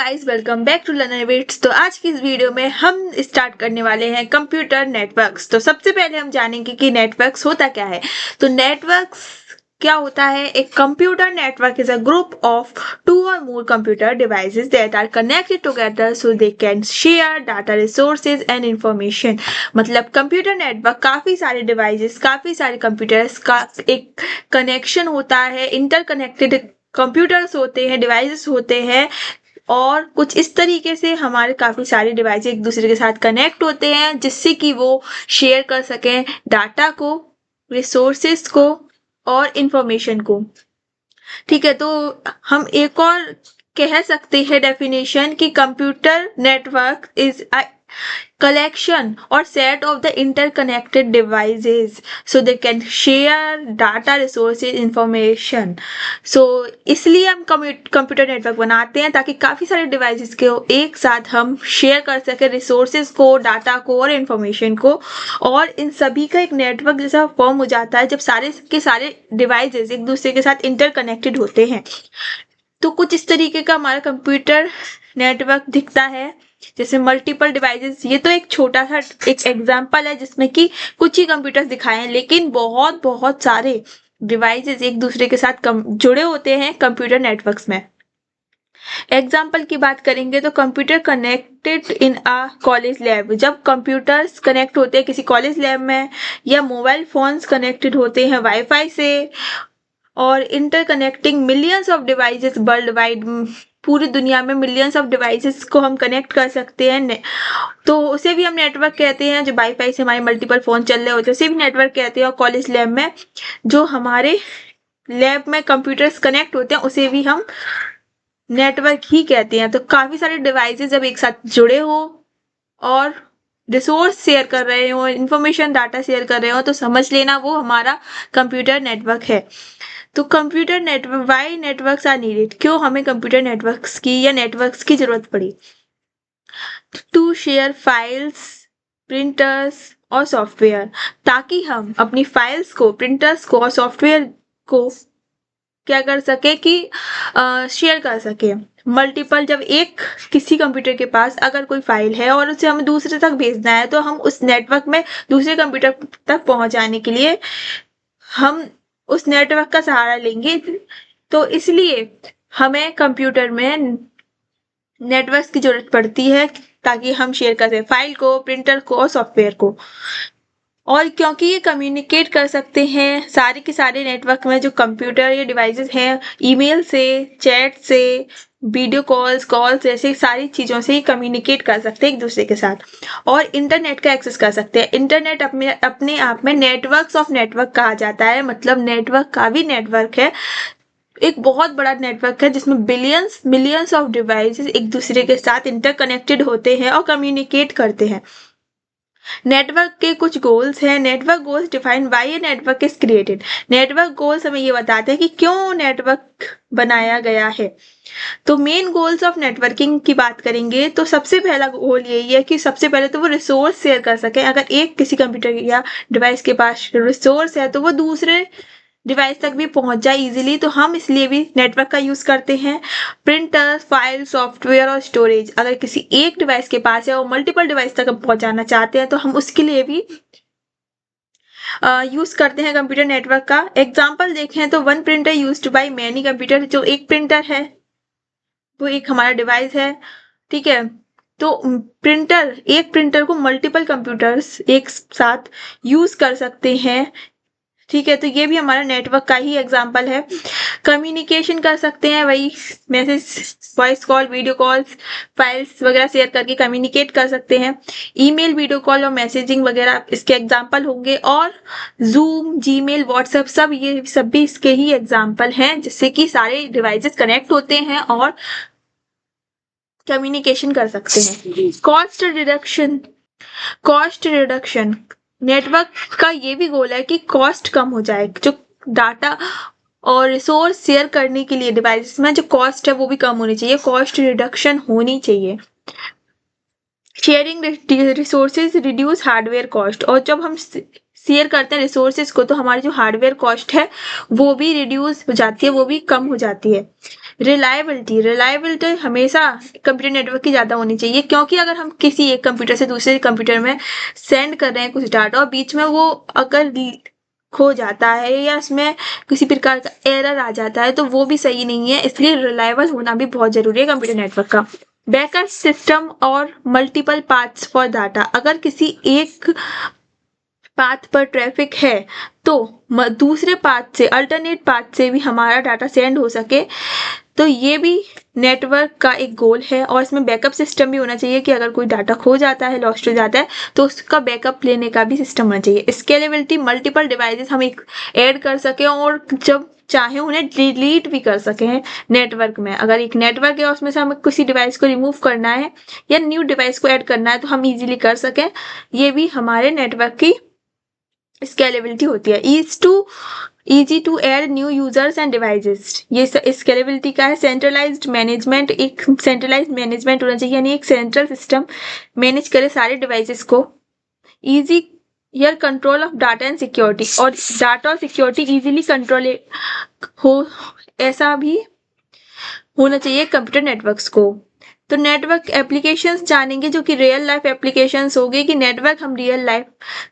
Guys, welcome back to Learner Bits. तो आज की इस वीडियो में हम स्टार्ट करने वाले हैं कंप्यूटर नेटवर्क्स। तो सबसे पहले हम जानेंगे कि नेटवर्क्स होता क्या है। तो नेटवर्क्स क्या होता है? एक computer network is a group of two और more computer devices that are connected together so they can share data, resources and information. मतलब कंप्यूटर नेटवर्क काफी सारे डिवाइसेस, काफी सारे कंप्यूटर्स का एक कनेक्शन होता है। इंटरकनेक्टेड कंप्यूटर्स होते हैं, डिवाइसेस होते हैं, और कुछ इस तरीके से हमारे काफी सारे डिवाइस एक दूसरे के साथ कनेक्ट होते हैं जिससे कि वो शेयर कर सकें डाटा को, रिसोर्सेस को और इंफॉर्मेशन को। ठीक है, तो हम एक और कह सकते हैं डेफिनेशन कि computer network is a collection or set of the interconnected devices so they can share data, resources, information. So इसलिए हम कंप्यूटर नेटवर्क बनाते हैं ताकि काफ़ी सारे डिवाइसेस को एक साथ हम शेयर कर सकें, रिसोर्सेज को, डाटा को और इंफॉर्मेशन को। और इन सभी का एक नेटवर्क जैसा फॉर्म हो जाता है जब सारे के सारे डिवाइसेस एक दूसरे के साथ इंटरकनेक्टेड होते हैं। तो कुछ इस तरीके का हमारा कंप्यूटर नेटवर्क दिखता है, जैसे मल्टीपल डिवाइसेस। ये तो एक छोटा सा एक एग्जांपल है जिसमें कि कुछ ही कंप्यूटर्स दिखाए हैं, लेकिन बहुत बहुत सारे डिवाइसेस एक दूसरे के साथ जुड़े होते हैं कंप्यूटर नेटवर्क्स में। एग्जाम्पल की बात करेंगे तो computer connected in a college lab. जब कंप्यूटर्स कनेक्ट होते हैं किसी कॉलेज लैब में, या मोबाइल फोन्स कनेक्टेड होते हैं वाईफाई से, और interconnecting millions of devices world wide. पूरी दुनिया में मिलियंस ऑफ डिवाइसेस को हम कनेक्ट कर सकते हैं, तो उसे भी हम नेटवर्क कहते हैं। जो वाईफाई से हमारे मल्टीपल फोन चल रहे होते हैं उसे भी नेटवर्क कहते हैं। और कॉलेज लैब में जो हमारे लैब में कंप्यूटर्स कनेक्ट होते हैं उसे भी हम नेटवर्क ही कहते हैं। तो काफी सारे डिवाइसेस जब एक साथ जुड़े हो और रिसोर्स शेयर कर रहे हो, इंफॉर्मेशन डाटा शेयर कर रहे हो, तो समझ लेना वो हमारा कंप्यूटर नेटवर्क है। तो computer network, why networks are needed, क्यों हमें कंप्यूटर नेटवर्क्स की या नेटवर्क्स की जरूरत पड़ी? टू शेयर फाइल्स, प्रिंटर्स और सॉफ्टवेयर, ताकि हम अपनी फाइल्स को, प्रिंटर्स को और सॉफ्टवेयर को क्या कर सके कि शेयर कर सके। मल्टीपल, जब एक किसी कंप्यूटर के पास अगर कोई फाइल है और उसे हमें दूसरे तक भेजना है, तो हम उस नेटवर्क में दूसरे कंप्यूटर तक पहुंचाने के लिए हम उस नेटवर्क का सहारा लेंगे। तो इसलिए हमें कंप्यूटर में नेटवर्क की जरूरत पड़ती है ताकि हम शेयर कर सकें फाइल को, प्रिंटर को और सॉफ्टवेयर को। और क्योंकि ये कम्युनिकेट कर सकते हैं सारे के सारे नेटवर्क में जो कंप्यूटर या डिवाइसेस हैं, ईमेल से, चैट से, वीडियो कॉल्स ऐसे सारी चीज़ों से ही कम्युनिकेट कर सकते हैं एक दूसरे के साथ, और इंटरनेट का एक्सेस कर सकते हैं। इंटरनेट अपने आप में नेटवर्क्स ऑफ नेटवर्क कहा जाता है। मतलब नेटवर्क का भी नेटवर्क है, एक बहुत बड़ा नेटवर्क है जिसमें बिलियंस मिलियंस ऑफ डिवाइसेस एक दूसरे के साथ इंटरकनेक्टेड होते हैं और कम्युनिकेट करते हैं। नेटवर्क के कुछ गोल्स हैं। Network goals define why a network is created. Network goals हमें ये बताते हैं कि क्यों नेटवर्क बनाया गया है। तो मेन गोल्स ऑफ नेटवर्किंग की बात करेंगे तो सबसे पहला गोल यही है कि सबसे पहले तो वो रिसोर्स शेयर कर सके। अगर एक किसी कंप्यूटर या डिवाइस के पास रिसोर्स है तो वो दूसरे डिवाइस तक भी पहुंच जाए इजीली, तो हम इसलिए भी नेटवर्क का यूज करते हैं। प्रिंटर, फाइल, सॉफ्टवेयर और स्टोरेज, अगर किसी एक डिवाइस के पास है और मल्टीपल डिवाइस तक पहुंचाना चाहते हैं तो हम उसके लिए भी यूज करते हैं कंप्यूटर नेटवर्क का। एग्जाम्पल देखें तो one printer used by many computer, जो एक प्रिंटर है वो एक हमारा डिवाइस है। ठीक है, तो एक प्रिंटर को मल्टीपल कंप्यूटर्स एक साथ यूज कर सकते हैं। ठीक है, तो ये भी हमारा नेटवर्क का ही एग्जाम्पल है। कम्युनिकेशन कर सकते हैं, वही message, voice call, video calls, files वगैरह शेयर करके कम्युनिकेट कर सकते हैं। ईमेल, वीडियो कॉल और मैसेजिंग वगैरह इसके एग्जाम्पल होंगे। और जूम, जीमेल, व्हाट्सएप, सब भी इसके ही एग्जाम्पल हैं जिससे कि सारे डिवाइसेस कनेक्ट होते हैं और कम्युनिकेशन कर सकते हैं। कॉस्ट रिडक्शन, नेटवर्क का ये भी गोल है कि कॉस्ट कम हो जाए। जो डाटा और रिसोर्स शेयर करने के लिए डिवाइस में जो कॉस्ट है वो भी कम होनी चाहिए, कॉस्ट रिडक्शन होनी चाहिए। Sharing resources reduce hardware cost, और जब हम शेयर करते हैं रिसोर्सेज को तो हमारी जो हार्डवेयर कॉस्ट है वो भी रिड्यूस हो जाती है, वो भी कम हो जाती है। रिलायबिलिटी हमेशा कंप्यूटर नेटवर्क की ज़्यादा होनी चाहिए, क्योंकि अगर हम किसी एक कंप्यूटर से दूसरे कंप्यूटर में सेंड कर रहे हैं कुछ डाटा और बीच में वो अगर खो जाता है या उसमें किसी प्रकार का एरर आ जाता है तो वो भी सही नहीं है। इसलिए रिलायबल होना भी बहुत ज़रूरी है कंप्यूटर नेटवर्क का। बैकअप सिस्टम और मल्टीपल पाथ्स फॉर डाटा, अगर किसी एक पाथ पर ट्रैफिक है तो दूसरे पाथ से, अल्टरनेट पाथ से भी हमारा डाटा सेंड हो सके, तो ये भी नेटवर्क का एक गोल है। और इसमें बैकअप सिस्टम भी होना चाहिए कि अगर कोई डाटा खो जाता है, लॉस्ट हो जाता है, तो उसका बैकअप लेने का भी सिस्टम होना चाहिए। स्केलेबिलिटी, मल्टीपल डिवाइसेस हम एक ऐड कर सकें और जब चाहे उन्हें डिलीट भी कर सकें नेटवर्क में। अगर एक नेटवर्क है उसमें से हमें किसी डिवाइस को रिमूव करना है या न्यू डिवाइस को ऐड करना है तो हम इजीली कर सकें, ये भी हमारे नेटवर्क की स्केलेबिलिटी होती है। Easy to add new users and devices, ये स्केलेबिलिटी का है। सेंट्रलाइज्ड मैनेजमेंट, एक सेंट्रलाइज्ड मैनेजमेंट होना चाहिए, यानी एक सेंट्रल सिस्टम मैनेज करे सारे डिवाइसेस को। इजी यार control of data and security, और डाटा और सिक्योरिटी इजीली कंट्रोल हो, ऐसा भी होना चाहिए कंप्यूटर नेटवर्क्स को। तो नेटवर्क एप्लीकेशंस जानेंगे जो कि रियल लाइफ एप्लीकेशंस होगी, कि नेटवर्क हम रियल लाइफ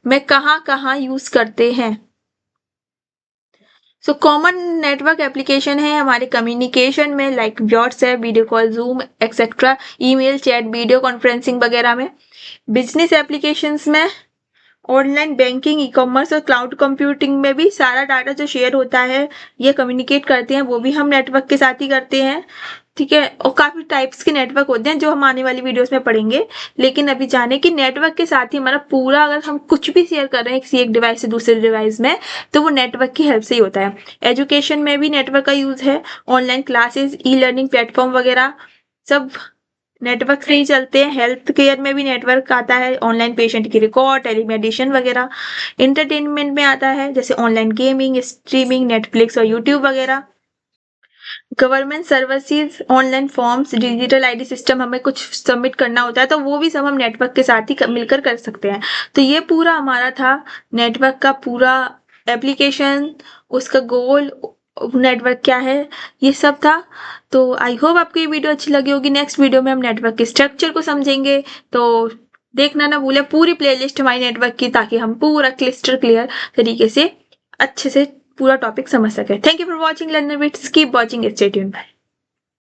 में कहाँ यूज करते हैं। सो कॉमन नेटवर्क एप्लीकेशन है हमारे कम्युनिकेशन में, like WhatsApp, video call, zoom etcetera, email, chat, video conferencing वगैरह में। बिजनेस एप्लीकेशंस में ऑनलाइन बैंकिंग, ई कॉमर्स और क्लाउड कंप्यूटिंग में भी सारा डाटा जो शेयर होता है या कम्युनिकेट करते हैं वो भी हम नेटवर्क के साथ ही करते हैं। ठीक है, और काफ़ी टाइप्स के नेटवर्क होते हैं जो हम आने वाली वीडियोस में पढ़ेंगे। लेकिन अभी जाने कि नेटवर्क के साथ ही हमारा पूरा, अगर हम कुछ भी शेयर कर रहे हैं किसी एक डिवाइस से दूसरे डिवाइस में, तो वो नेटवर्क की हेल्प से ही होता है। एजुकेशन में भी नेटवर्क का यूज़ है, online classes, e learning platform वगैरह सब नेटवर्क से ही चलते हैं। हेल्थ केयर में भी नेटवर्क आता है, ऑनलाइन पेशेंट की रिकॉर्ड, टेलीमेडिसिन वगैरह। एंटरटेनमेंट में आता है जैसे ऑनलाइन गेमिंग, स्ट्रीमिंग, नेटफ्लिक्स और यूट्यूब वगैरह। Government services, online forms, digital ID system, हमें कुछ सबमिट करना होता है तो वो भी सब हम नेटवर्क के साथ ही मिलकर कर सकते हैं। तो ये पूरा हमारा था नेटवर्क का पूरा एप्लीकेशन, उसका गोल, नेटवर्क क्या है, ये सब था। तो आई होप आपको ये वीडियो अच्छी लगी होगी। नेक्स्ट वीडियो में हम नेटवर्क के स्ट्रक्चर को समझेंगे, तो देखना ना भूलें पूरी प्लेलिस्ट हमारी नेटवर्क की, ताकि हम पूरा क्लियर तरीके से अच्छे से पूरा टॉपिक समझ सके। Thank you for watching Learner Bits, keep watching, stay tuned.